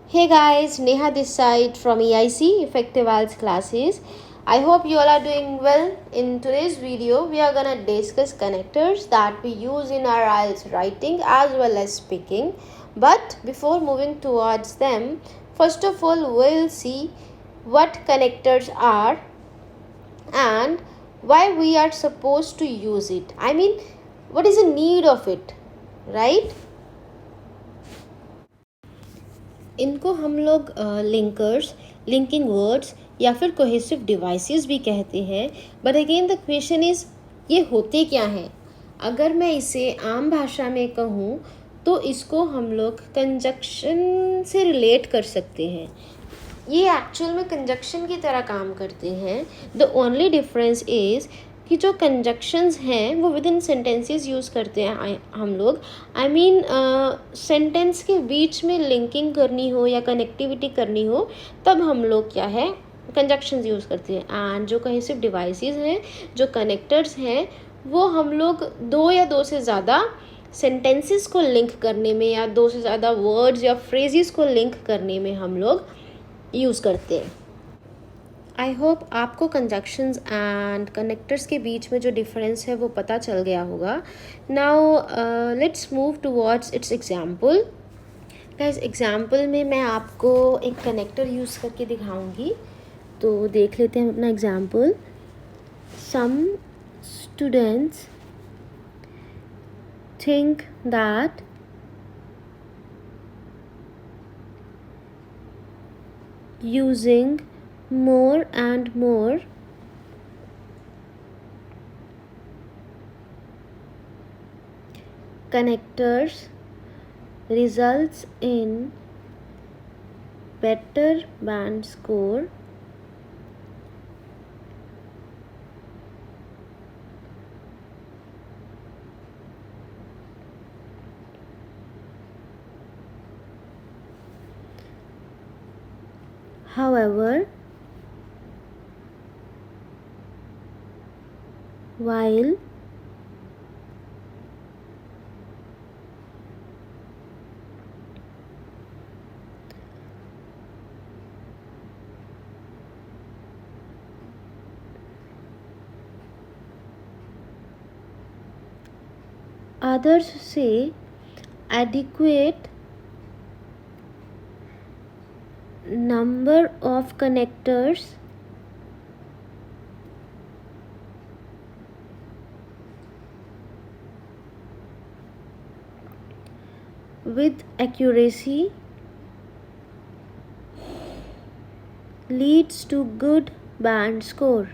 Hey guys, Neha this side from EIC Effective IELTS classes. I hope you all are doing well. In today's video, we are gonna discuss connectors that we use in our IELTS writing as well as speaking. But before moving towards them, first of all, we'll see what connectors are and why we are supposed to use it. I mean, what is the need of it, right? इनको हम लोग linkers, linking words या फिर cohesive devices भी कहते हैं. But again the question is, ये होते क्या हैं? अगर मैं इसे आम भाषा में कहूँ तो इसको हम लोग कंजक्शन से रिलेट कर सकते हैं. ये एक्चुअल में कंजक्शन की तरह काम करते हैं. द ओनली डिफरेंस इज़ कि जो कंजक्शंस हैं वो विद इन सेंटेंसेस यूज़ करते हैं हम लोग. आई मीन सेंटेंस के बीच में लिंकिंग करनी हो या कनेक्टिविटी करनी हो तब हम लोग क्या है कंजक्शंस यूज़ करते हैं. एंड जो कहेसिव डिवाइसेस हैं, जो कनेक्टर्स हैं, वो हम लोग दो या दो से ज़्यादा सेंटेंसेस को लिंक करने में या दो से ज़्यादा वर्ड्स या फ्रेजेस को लिंक करने में हम लोग यूज़ करते हैं. आई होप आपको कंजक्शंस एंड कनेक्टर्स के बीच में जो डिफरेंस है वो पता चल गया होगा. Now let's move towards it's example. Guys, example में मैं आपको एक कनेक्टर यूज़ करके दिखाऊंगी. तो देख लेते हैं अपना example. Some students think that using more and more connectors results in better band score. However, while others say adequate number of connectors with accuracy leads to good band score.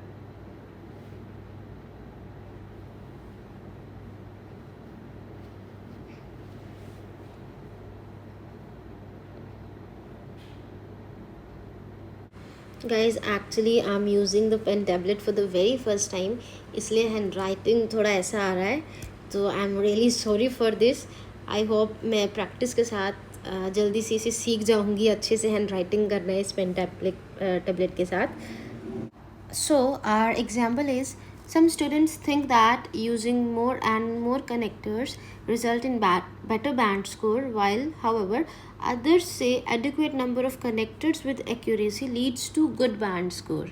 Guys, actually I'm using the pen tablet for the very first time, इसलिए hand writing थोड़ा ऐसा आ रहा है. तो I am really sorry for this. I hope मैं practice के साथ जल्दी से इसे सीख जाऊंगी अच्छे से हैंड राइटिंग करना है इस पेन टेबलेट के साथ. So our example is, some students think that using more and more connectors result in better band score, while however others say adequate number of connectors with accuracy leads to good band score.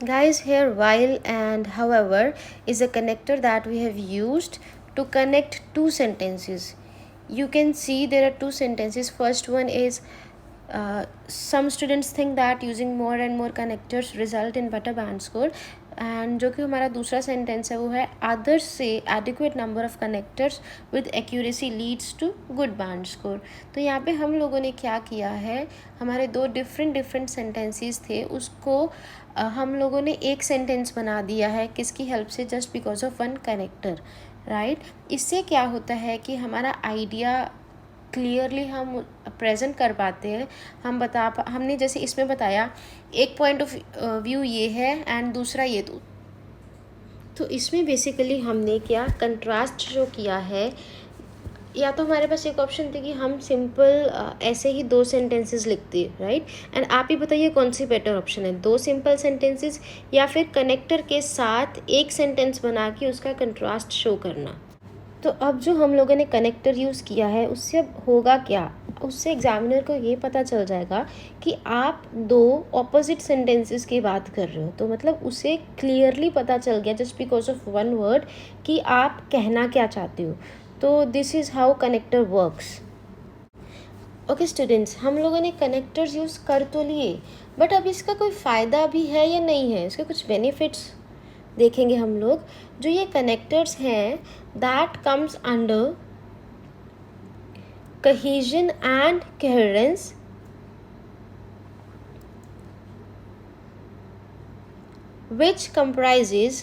Guys, here while and however is a connector that we have used to connect two sentences. You can see there are two sentences. First one is some students think that using more and more connectors result in better band score, and जो कि हमारा दूसरा sentence है वो है others से adequate number of connectors with accuracy leads to good band score. तो यहाँ पे हम लोगों ने क्या किया है, हमारे दो डिफरेंट सेंटेंसेस थे उसको हम लोगों ने एक सेंटेंस बना दिया है. किसकी हेल्प से? Just because of one connector, right. इससे क्या होता है कि हमारा आइडिया क्लियरली हम प्रेजेंट कर पाते हैं. हमने जैसे इसमें बताया एक पॉइंट ऑफ व्यू ये है एंड दूसरा ये. तो इसमें बेसिकली हमने क्या कंट्रास्ट शो किया है. या तो हमारे पास एक ऑप्शन थी कि हम सिंपल ऐसे ही दो सेंटेंसेस लिखते, राइट. एंड आप ही बताइए कौन सी बेटर ऑप्शन है, दो सिंपल सेंटेंसेस या फिर कनेक्टर के साथ एक सेंटेंस बना के उसका कंट्रास्ट शो करना. तो अब जो हम लोगों ने कनेक्टर यूज़ किया है उससे अब होगा क्या, उससे एग्जामिनर को ये पता चल जाएगा कि आप दो ऑपोजिट सेंटेंसेस की बात कर रहे हो। तो मतलब उसे क्लियरली पता चल गया just because of one word कि आप कहना क्या चाहते हो। तो this is how connector works. Okay students, हम लोगों ने कनेक्टर्स यूज़ कर तो लिए, बट अब इसका कोई फ़ायदा भी है या नहीं है, इसके कुछ बेनिफिट्स देखेंगे हम लोग। जो ये कनेक्टर्स हैं that comes under cohesion and coherence, which comprises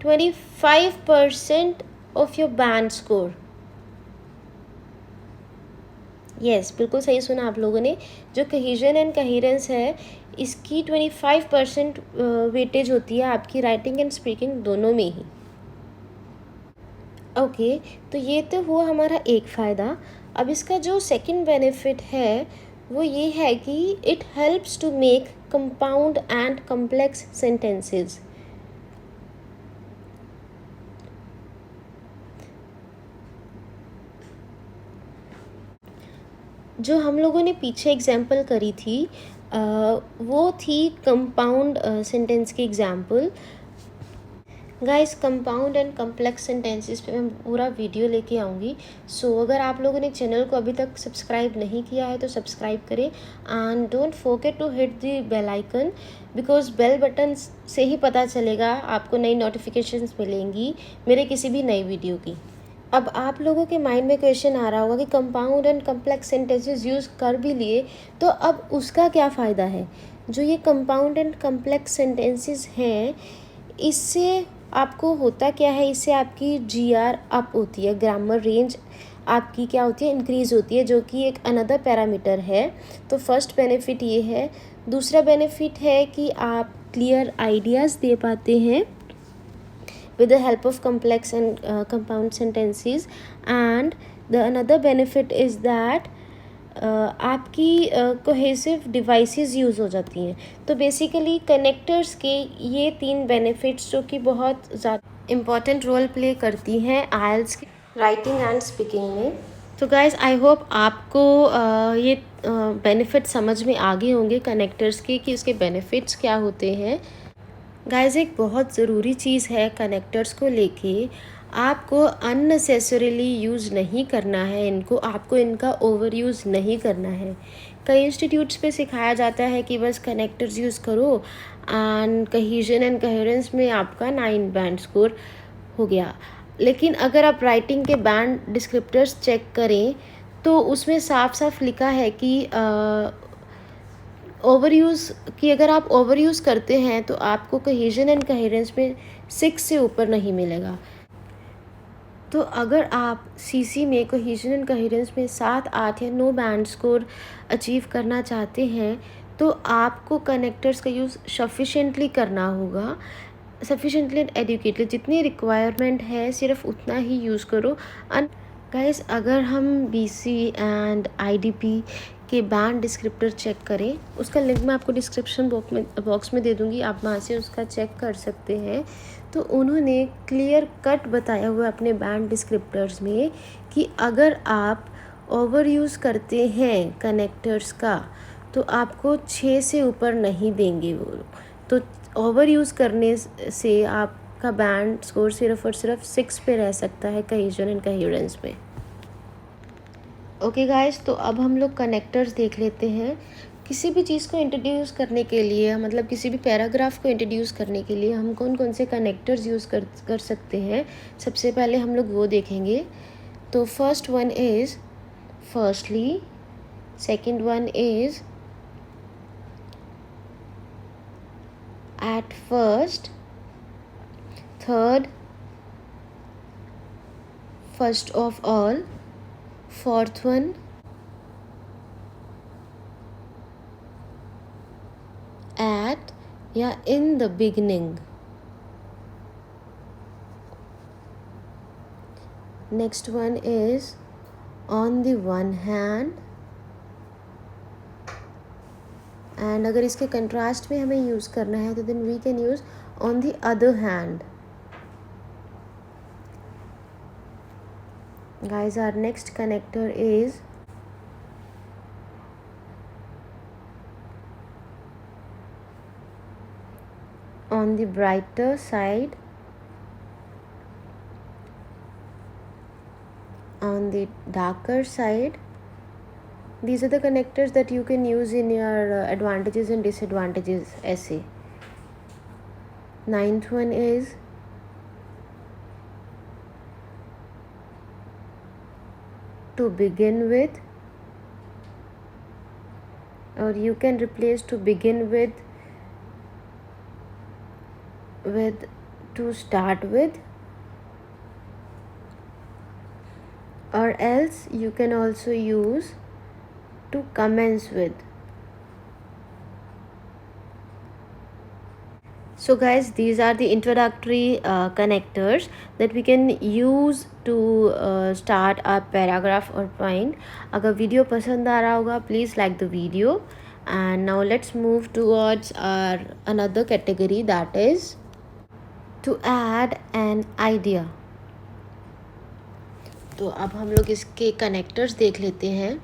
25% of your band score। Yes, बिल्कुल सही सुना आप लोगों ने। जो कहीजन एंड कहीरेंस है इसकी 25% वेटेज होती है आपकी राइटिंग एंड स्पीकिंग दोनों में ही। ओके, तो ये तो हुआ हमारा एक फ़ायदा। अब इसका जो सेकंड बेनिफिट है वो ये है कि it helps to make compound and complex sentences. जो हम लोगों ने पीछे एग्जाम्पल करी थी वो थी कंपाउंड सेंटेंस की example. Guys, compound and complex sentences पे मैं पूरा वीडियो लेके आऊँगी। सो अगर आप लोगों ने चैनल को अभी तक सब्सक्राइब नहीं किया है तो सब्सक्राइब करें and don't forget to hit the bell icon, because bell button से ही पता चलेगा आपको नई नोटिफिकेशंस मिलेंगी मेरे किसी भी नई वीडियो की। अब आप लोगों के माइंड में क्वेश्चन आ रहा होगा कि compound and complex sentences use कर भी लिए तो अब उसका क्या फ़ायदा है। जो ये कंपाउंड एंड कम्प्लेक्स सेंटेंसेस हैं इससे आपको होता क्या है, इससे आपकी GR अप होती है, ग्रामर रेंज आपकी क्या होती है, इंक्रीज़ होती है, जो कि एक अनदर पैरामीटर है। तो फर्स्ट बेनिफिट ये है। दूसरा बेनिफिट है कि आप क्लियर आइडियाज़ दे पाते हैं with the help of complex and compound sentences, and the another benefit is that आपकी कोहेसिव डिवाइसेस यूज़ हो जाती हैं। तो बेसिकली कनेक्टर्स के ये 3 बेनिफिट्स जो कि बहुत ज़्यादा इम्पॉर्टेंट रोल प्ले करती हैं आइल्स की राइटिंग एंड स्पीकिंग में। तो गाइज़, आई होप आपको ये बेनिफिट समझ में आ गए होंगे कनेक्टर्स के कि इसके बेनिफिट्स क्या होते हैं। गाइज़, एक बहुत ज़रूरी चीज़ है कनेक्टर्स को लेके, आपको अननेसेसरीली यूज़ नहीं करना है इनको, आपको इनका ओवर यूज़ नहीं करना है। कई इंस्टीट्यूट्स पे सिखाया जाता है कि बस कनेक्टर्स यूज़ करो एंड कहीजन एंड कहेरेंस में आपका 9 बैंड स्कोर हो गया। लेकिन अगर आप राइटिंग के बैंड डिस्क्रिप्टर्स चेक करें तो उसमें साफ साफ लिखा है कि ओवर यूज़ कि अगर आप ओवर यूज़ करते हैं तो आपको कहीजन एंड कहेरेंस में 6 से ऊपर नहीं मिलेगा। तो अगर आप CC में कोहेजन एंड कहेरेंस में 7, 8 या 9 बैंड स्कोर अचीव करना चाहते हैं तो आपको कनेक्टर्स का यूज़ सफिशेंटली करना होगा, सफिशेंटली एंड एडुकेटली। जितनी रिक्वायरमेंट है सिर्फ उतना ही यूज़ करो। गाइस, अगर हम BC एंड IDP के बैंड डिस्क्रिप्टर चेक करें, उसका लिंक मैं आपको डिस्क्रिप्शन बॉक्स में दे दूँगी, आप वहाँ से उसका चेक कर सकते हैं। तो उन्होंने क्लियर कट बताया हुआ अपने बैंड डिस्क्रिप्टर्स में कि अगर आप ओवर यूज़ करते हैं कनेक्टर्स का तो आपको 6 से ऊपर नहीं देंगे वो। तो ओवर यूज़ करने से आपका बैंड स्कोर सिर्फ और सिर्फ 6 पे रह सकता है कहीजन एंड कहेरेंस में। ओके गाइस, तो अब हम लोग कनेक्टर्स देख लेते हैं। किसी भी चीज़ को इंट्रोड्यूस करने के लिए, मतलब किसी भी पैराग्राफ को इंट्रोड्यूस करने के लिए हम कौन कौन से कनेक्टर्स यूज़ कर सकते हैं, सबसे पहले हम लोग वो देखेंगे। तो first one is firstly, second one is at first, third first of all, fourth one at या in the beginning. Next one is on the one hand, and अगर इसके कंट्रास्ट में हमें यूज़ करना है तो then we can use on the other hand. Guys, our next connector is on the brighter side, on the darker side. These are the connectors that you can use in your advantages and disadvantages essay. Ninth one is to begin with, or you can replace to begin with to start with, or else you can also use to commence with. So guys, these are the introductory connectors that we can use to start our paragraph or point. अगर video पसंद आ रहा होगा, please like the video. And now let's move towards our another category, that is to add an idea. तो अब हम लोग इसके connectors देख लेते हैं.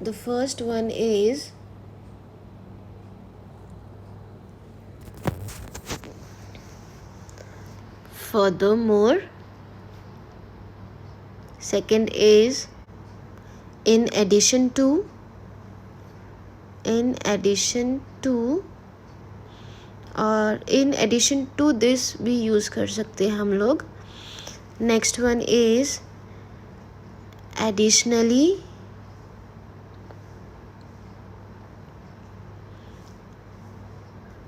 The first one is furthermore. Second is in addition to. और in addition to this भी यूज़ कर सकते हैं हम लोग. Next one is additionally.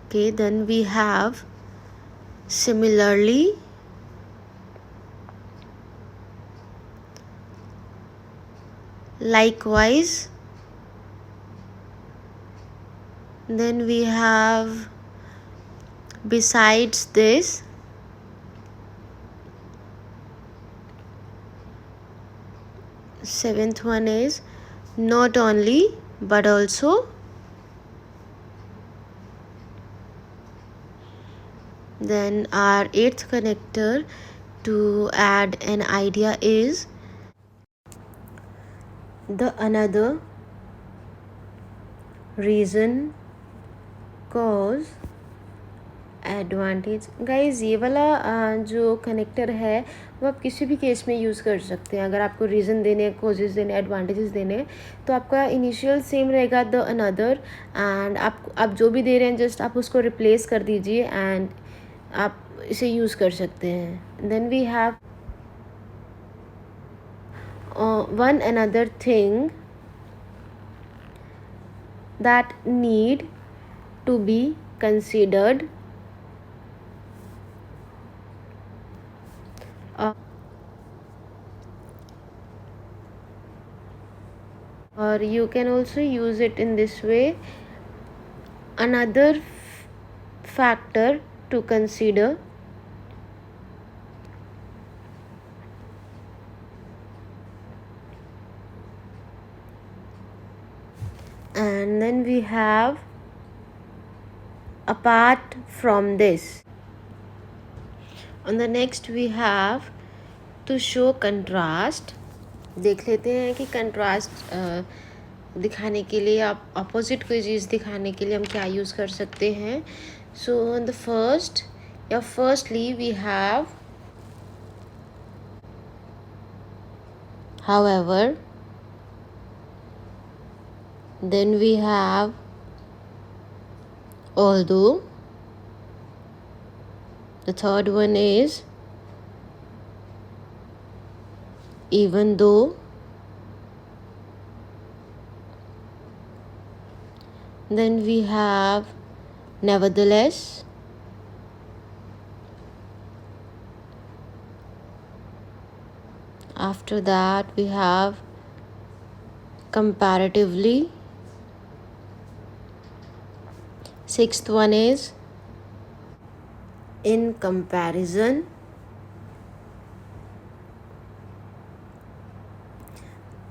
Okay, then we have similarly. Likewise. Then we have besides this. Seventh one is not only but also. Then our eighth connector to add an idea is the another, reason, cause, advantage. Guys ये वाला जो connector है वो आप किसी भी case में use कर सकते हैं. अगर आपको रीज़न देने, कोजेस देने, एडवांटेजेस देने, तो आपका इनिशियल सेम रहेगा द अनदर, एंड आप जो भी दे रहे हैं जस्ट आप उसको रिप्लेस कर दीजिए एंड आप इसे यूज़ कर सकते हैं. Then we have one another thing that need to be considered. Or you can also use it in this way, another factor to consider. And then we have apart from this. On the next we have to show contrast. देख लेते हैं कि contrast दिखाने के लिए, आप opposite कोई चीज़ दिखाने के लिए हम क्या यूज़ कर सकते हैं. सो द फर्स्ट या firstly we have however. Then we have although. The third one is even though. Then we have nevertheless. After that we have comparatively. Sixth one is in comparison.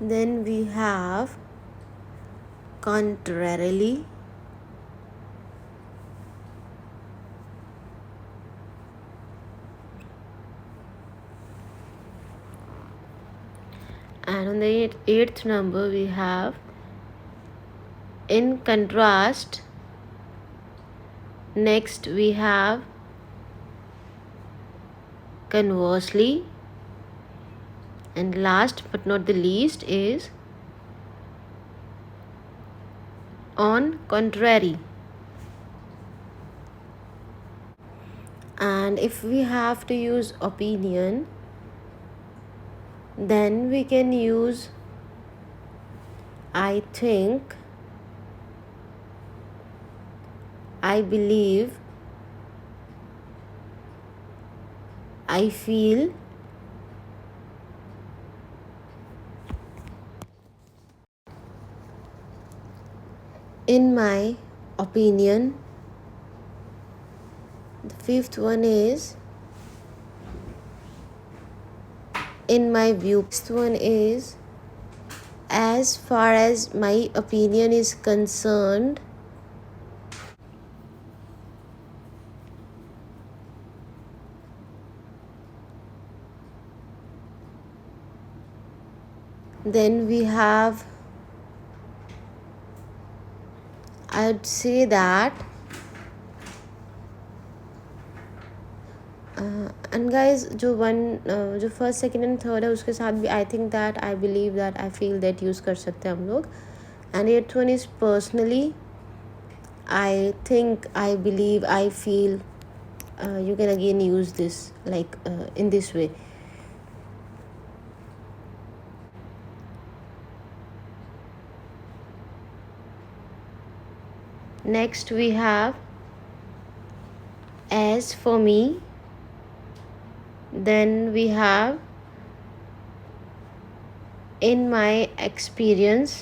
Then we have contrarily. the eighth number we have in contrast. Next we have conversely, and last but not the least is on contrary. And if we have to use opinion, then we can use I think, I believe, I feel, in my opinion. The fifth one is in my view. Sixth one is as far as my opinion is concerned. Then we have, I'd say that and guys जो first second and third है उसके साथ भी I think that, I believe that, I feel that use कर सकते हैं हम लोग. And eighth one is personally, I think, I believe, I feel. You can again use this like in this way. Next we have as for me. Then we have in my experience.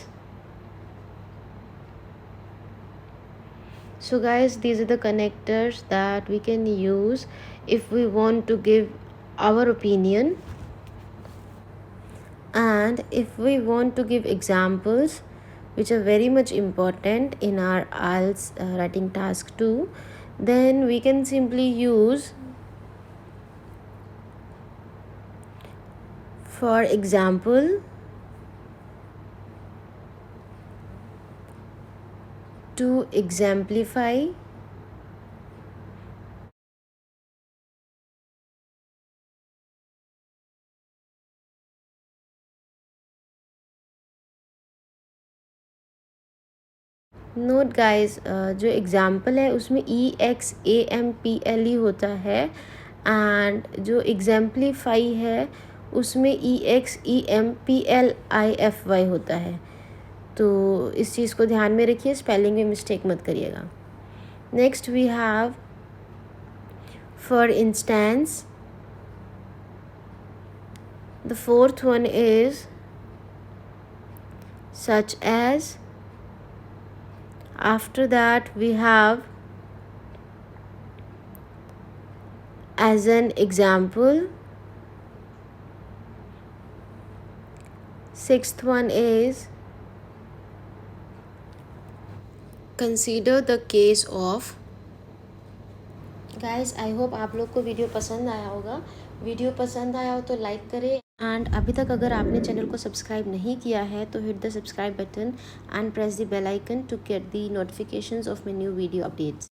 So guys, these are the connectors that we can use if we want to give our opinion, and if we want to give examples which are very much important in our IELTS writing task 2, then we can simply use for example, to exemplify, note guys, जो example है उसमें EXAMPL ही होता है, and जो exemplify है उसमें EXEMPLIFY होता है. तो इस चीज़ को ध्यान में रखिए, स्पेलिंग में मिस्टेक मत करिएगा. Next we have for instance. The fourth one is such as. After that we have as an example. Sixth one is consider the case of. Guys, I hope आप लोग को वीडियो पसंद आया होगा. Video पसंद आया हो तो लाइक करें, एंड अभी तक अगर आपने चैनल को सब्सक्राइब नहीं किया है तो hit the subscribe button and press the bell icon to get the notifications of my new video updates.